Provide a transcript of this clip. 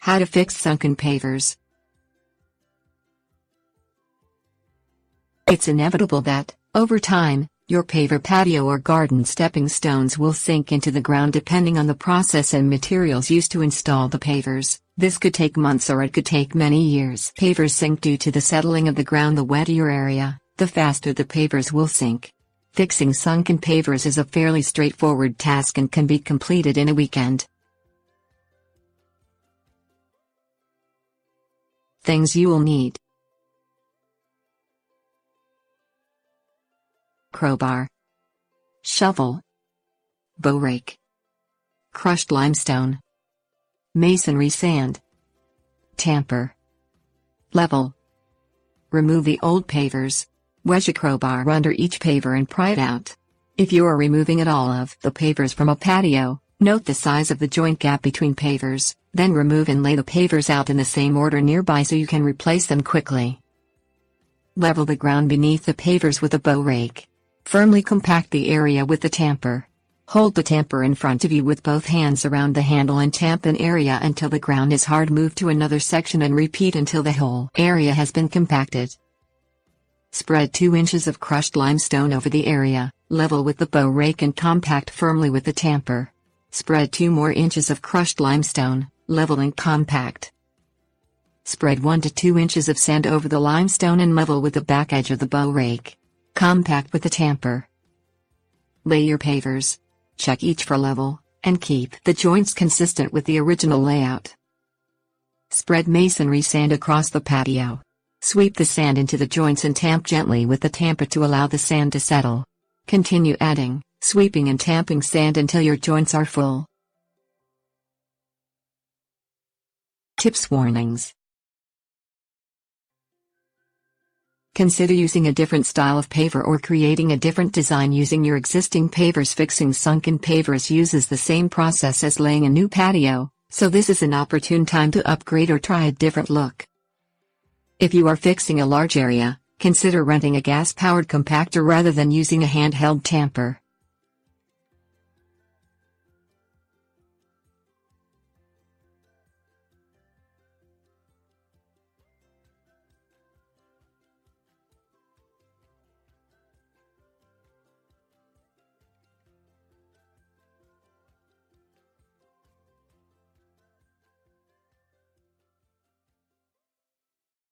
How to fix sunken pavers. It's inevitable that, over time, your paver patio or garden stepping stones will sink into the ground depending on the process and materials used to install the pavers. This could take months or it could take many years. Pavers sink due to the settling of the ground. The wetter your area, the faster the pavers will sink. Fixing sunken pavers is a fairly straightforward task and can be completed in a weekend. Things you will need: crowbar, shovel, bow rake, crushed limestone, masonry sand, tamper, level. Remove the old pavers. Wedge a crowbar under each paver and pry it out. If you are removing it all of the pavers from a patio, note the size of the joint gap between pavers, then remove and lay the pavers out in the same order nearby so you can replace them quickly. Level the ground beneath the pavers with a bow rake. Firmly compact the area with the tamper. Hold the tamper in front of you with both hands around the handle and tamp an area until the ground is hard. Move to another section and repeat until the whole area has been compacted. Spread 2 inches of crushed limestone over the area, level with the bow rake and compact firmly with the tamper. Spread 2 more inches of crushed limestone, level and compact. Spread 1 to 2 inches of sand over the limestone and level with the back edge of the bow rake. Compact with the tamper. Lay your pavers. Check each for level, and keep the joints consistent with the original layout. Spread masonry sand across the patio. Sweep the sand into the joints and tamp gently with the tamper to allow the sand to settle. Continue adding, sweeping and tamping sand until your joints are full. Tips: warnings. Consider using a different style of paver or creating a different design using your existing pavers. Fixing sunken pavers uses the same process as laying a new patio, so this is an opportune time to upgrade or try a different look. If you are fixing a large area, consider renting a gas-powered compactor rather than using a handheld tamper.